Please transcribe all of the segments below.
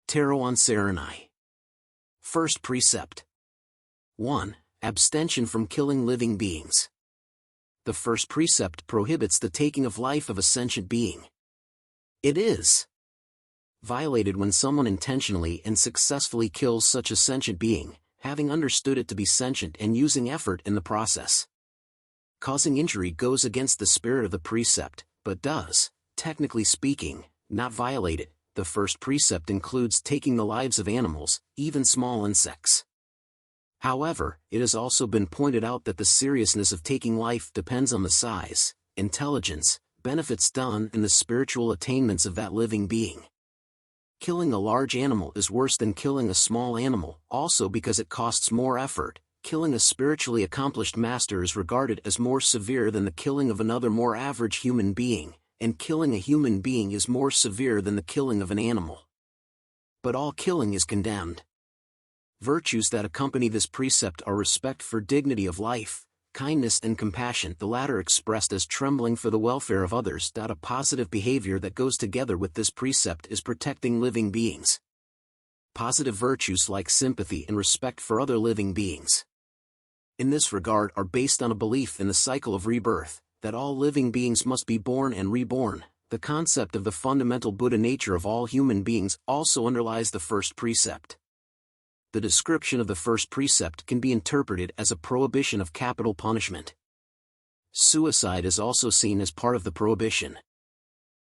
Taro Ansarani. First precept. 1. Abstention from killing living beings. The first precept prohibits the taking of life of a sentient being. It is violated when someone intentionally and successfully kills such a sentient being, having understood it to be sentient and using effort in the process. Causing injury goes against the spirit of the precept, but does, technically speaking, not violate it. The first precept includes taking the lives of animals, even small insects. However, it has also been pointed out that the seriousness of taking life depends on the size, intelligence, benefits done and the spiritual attainments of that living being. Killing a large animal is worse than killing a small animal, also because it costs more effort. Killing a spiritually accomplished master is regarded as more severe than the killing of another more average human being, and killing a human being is more severe than the killing of an animal. But all killing is condemned. Virtues that accompany this precept are respect for dignity of life, kindness and compassion, the latter expressed as trembling for the welfare of others. A positive behavior that goes together with this precept is protecting living beings. Positive virtues like sympathy and respect for other living beings, in this regard, are based on a belief in the cycle of rebirth, that all living beings must be born and reborn. The concept of the fundamental Buddha nature of all human beings also underlies the first precept. The description of the first precept can be interpreted as a prohibition of capital punishment. Suicide is also seen as part of the prohibition.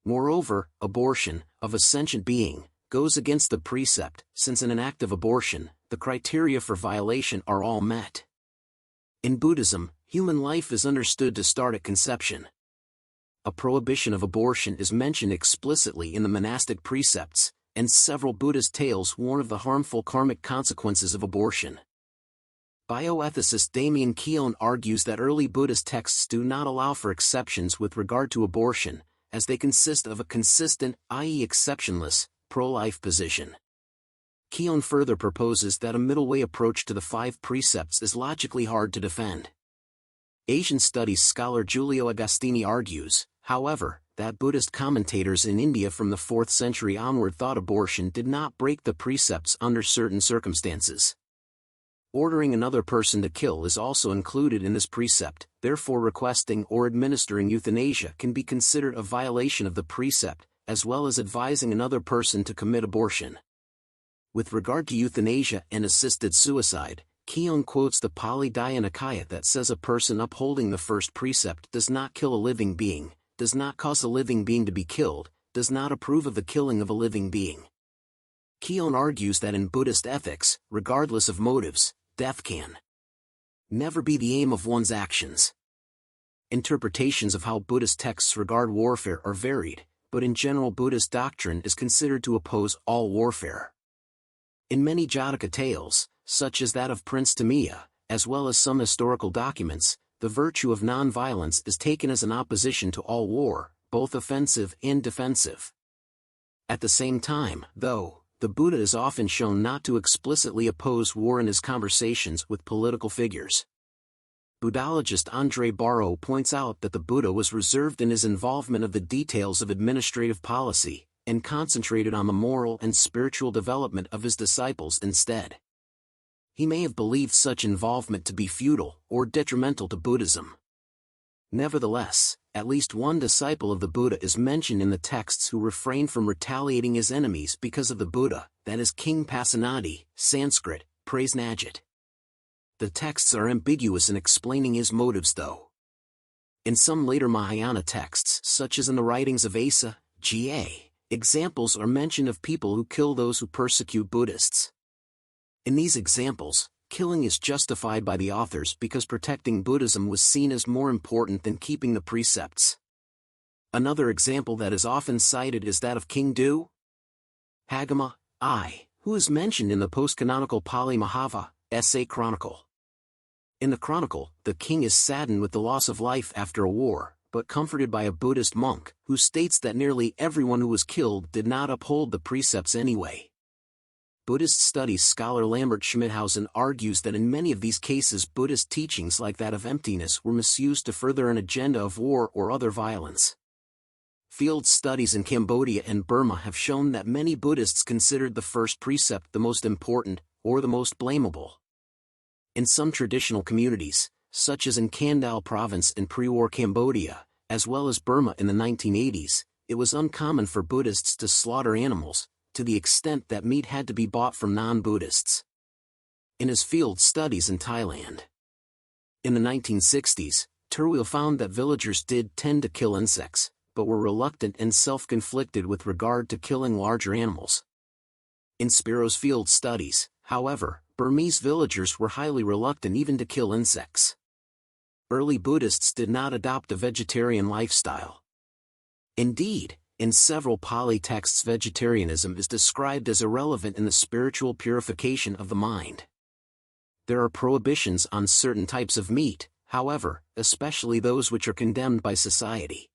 Moreover, abortion, of a sentient being, goes against the precept, since in an act of abortion, the criteria for violation are all met. In Buddhism, human life is understood to start at conception. A prohibition of abortion is mentioned explicitly in the monastic precepts, and several Buddhist tales warn of the harmful karmic consequences of abortion. Bioethicist Damien Keown argues that early Buddhist texts do not allow for exceptions with regard to abortion, as they consist of a consistent, i.e. exceptionless, pro-life position. Keown further proposes that a middle-way approach to the 5 precepts is logically hard to defend. Asian studies scholar Giulio Agostini argues, however, that Buddhist commentators in India from the 4th century onward thought abortion did not break the precepts under certain circumstances. Ordering another person to kill is also included in this precept, therefore requesting or administering euthanasia can be considered a violation of the precept, as well as advising another person to commit abortion. With regard to euthanasia and assisted suicide, Keown quotes the Pali Nikaya that says a person upholding the first precept does not kill a living being, does not cause a living being to be killed, does not approve of the killing of a living being. Keown argues that in Buddhist ethics, regardless of motives, death can never be the aim of one's actions. Interpretations of how Buddhist texts regard warfare are varied, but in general Buddhist doctrine is considered to oppose all warfare. In many Jataka tales, such as that of Prince Tamiya, as well as some historical documents, the virtue of non-violence is taken as an opposition to all war, both offensive and defensive. At the same time, though, the Buddha is often shown not to explicitly oppose war in his conversations with political figures. Buddhologist André Barreau points out that the Buddha was reserved in his involvement of the details of administrative policy, and concentrated on the moral and spiritual development of his disciples instead. He may have believed such involvement to be futile or detrimental to Buddhism. Nevertheless, at least one disciple of the Buddha is mentioned in the texts who refrained from retaliating his enemies because of the Buddha, that is King Pasenadi, Sanskrit, Prasnajit. The texts are ambiguous in explaining his motives though. In some later Mahāyāna texts, such as in the writings of Asa, Ga, examples are mentioned of people who kill those who persecute Buddhists. In these examples, killing is justified by the authors because protecting Buddhism was seen as more important than keeping the precepts. Another example that is often cited is that of King Du Hagama I, who is mentioned in the post-canonical Pali Mahava, Essay Chronicle. In the chronicle, the king is saddened with the loss of life after a war, but comforted by a Buddhist monk, who states that nearly everyone who was killed did not uphold the precepts anyway. Buddhist studies scholar Lambert Schmidhausen argues that in many of these cases Buddhist teachings like that of emptiness were misused to further an agenda of war or other violence. Field studies in Cambodia and Burma have shown that many Buddhists considered the first precept the most important, or the most blamable. In some traditional communities, such as in Kandal province in pre-war Cambodia, as well as Burma in the 1980s, it was uncommon for Buddhists to slaughter animals, to the extent that meat had to be bought from non-Buddhists. In his field studies in Thailand. In the 1960s, Turwell found that villagers did tend to kill insects, but were reluctant and self-conflicted with regard to killing larger animals. In Spiro's field studies, however, Burmese villagers were highly reluctant even to kill insects. Early Buddhists did not adopt a vegetarian lifestyle. Indeed, in several Pali texts vegetarianism is described as irrelevant in the spiritual purification of the mind. There are prohibitions on certain types of meat, however, especially those which are condemned by society.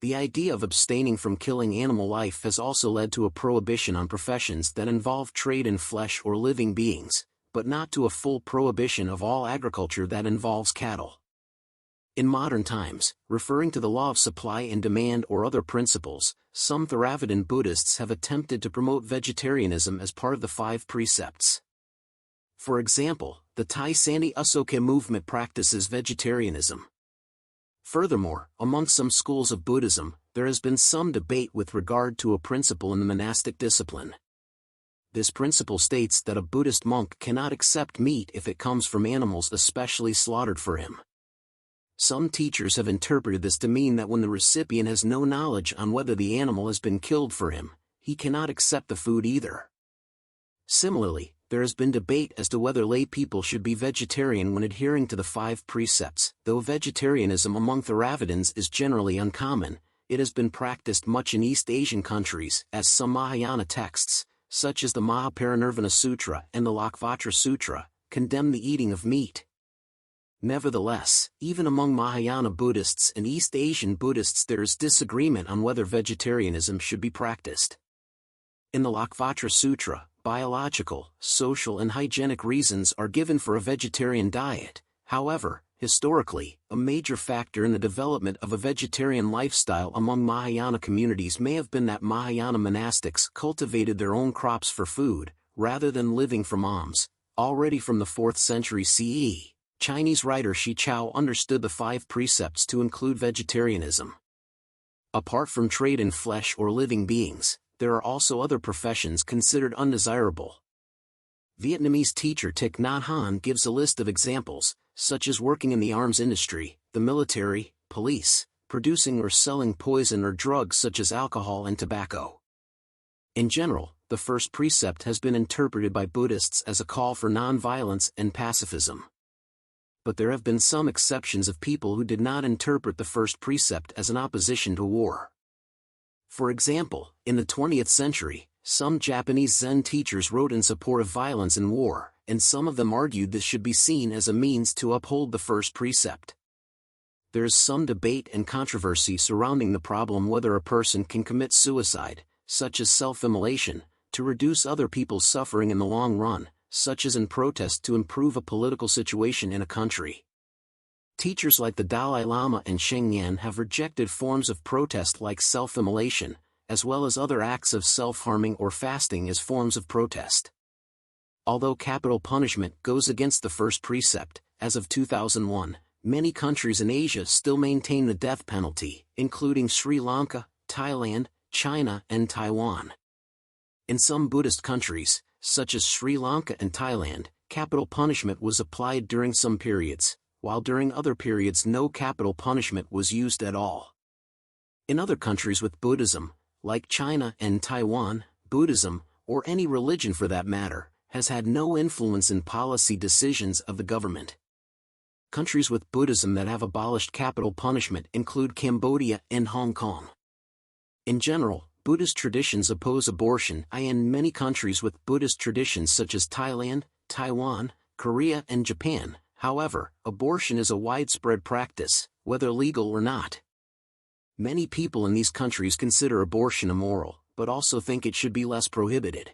The idea of abstaining from killing animal life has also led to a prohibition on professions that involve trade in flesh or living beings, but not to a full prohibition of all agriculture that involves cattle. In modern times, referring to the law of supply and demand or other principles, some Theravadan Buddhists have attempted to promote vegetarianism as part of the 5 precepts. For example, the Thai Sani Usoke movement practices vegetarianism. Furthermore, among some schools of Buddhism, there has been some debate with regard to a principle in the monastic discipline. This principle states that a Buddhist monk cannot accept meat if it comes from animals especially slaughtered for him. Some teachers have interpreted this to mean that when the recipient has no knowledge on whether the animal has been killed for him, he cannot accept the food either. Similarly, there has been debate as to whether lay people should be vegetarian when adhering to the 5 precepts. Though vegetarianism among Theravadins is generally uncommon, it has been practiced much in East Asian countries, as some Mahāyāna texts, such as the Mahaparinirvana Sutra and the Lakvatra Sutra, condemn the eating of meat. Nevertheless, even among Mahāyāna Buddhists and East Asian Buddhists there is disagreement on whether vegetarianism should be practiced. In the Lakvatra Sutra, biological, social and hygienic reasons are given for a vegetarian diet. However, historically, a major factor in the development of a vegetarian lifestyle among Mahāyāna communities may have been that Mahāyāna monastics cultivated their own crops for food, rather than living from alms. Already from the 4th century CE, Chinese writer Shi Chao understood the 5 precepts to include vegetarianism. Apart from trade in flesh or living beings, there are also other professions considered undesirable. Vietnamese teacher Thich Nhat Hanh gives a list of examples, such as working in the arms industry, the military, police, producing or selling poison or drugs such as alcohol and tobacco. In general, the first precept has been interpreted by Buddhists as a call for non-violence and pacifism. But there have been some exceptions of people who did not interpret the first precept as an opposition to war. For example, in the 20th century, some Japanese Zen teachers wrote in support of violence in war, and some of them argued this should be seen as a means to uphold the first precept. There is some debate and controversy surrounding the problem whether a person can commit suicide, such as self-immolation, to reduce other people's suffering in the long run, such as in protest to improve a political situation in a country. Teachers like the Dalai Lama and Shengyan have rejected forms of protest like self-immolation, as well as other acts of self-harming or fasting as forms of protest. Although capital punishment goes against the first precept, as of 2001, many countries in Asia still maintain the death penalty, including Sri Lanka, Thailand, China and Taiwan. In some Buddhist countries, such as Sri Lanka and Thailand, capital punishment was applied during some periods, while during other periods no capital punishment was used at all. In other countries with Buddhism, like China and Taiwan, Buddhism, or any religion for that matter, has had no influence in policy decisions of the government. Countries with Buddhism that have abolished capital punishment include Cambodia and Hong Kong. In general, Buddhist traditions oppose abortion. In many countries with Buddhist traditions such as Thailand, Taiwan, Korea and Japan, however, abortion is a widespread practice, whether legal or not. Many people in these countries consider abortion immoral, but also think it should be less prohibited.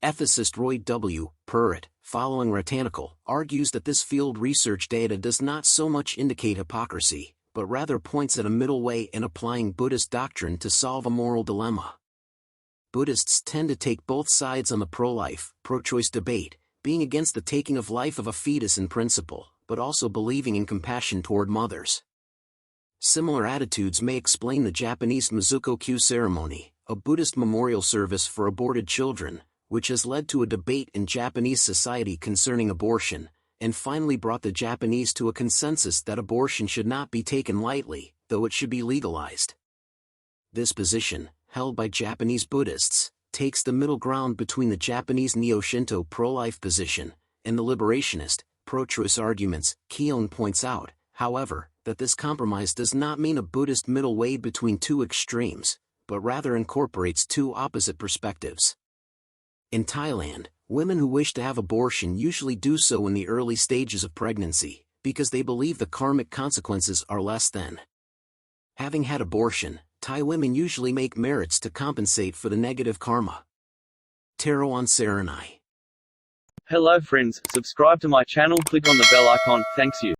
Ethicist Roy W. Purrett, following Ratanical, argues that this field research data does not so much indicate hypocrisy, but rather points at a middle way in applying Buddhist doctrine to solve a moral dilemma. Buddhists tend to take both sides on the pro-life, pro-choice debate, being against the taking of life of a fetus in principle, but also believing in compassion toward mothers. Similar attitudes may explain the Japanese Mizuko-kyu ceremony, a Buddhist memorial service for aborted children, which has led to a debate in Japanese society concerning abortion, and finally brought the Japanese to a consensus that abortion should not be taken lightly, though it should be legalized. This position, held by Japanese Buddhists, takes the middle ground between the Japanese Neo-Shinto pro-life position and the liberationist, pro-choice arguments. Keown points out, however, that this compromise does not mean a Buddhist middle way between two extremes, but rather incorporates two opposite perspectives. In Thailand, women who wish to have abortion usually do so in the early stages of pregnancy, because they believe the karmic consequences are less than. Having had abortion, Thai women usually make merits to compensate for the negative karma. Taro on Saranai. Hello friends, subscribe to my channel, click on the bell icon, thanks you.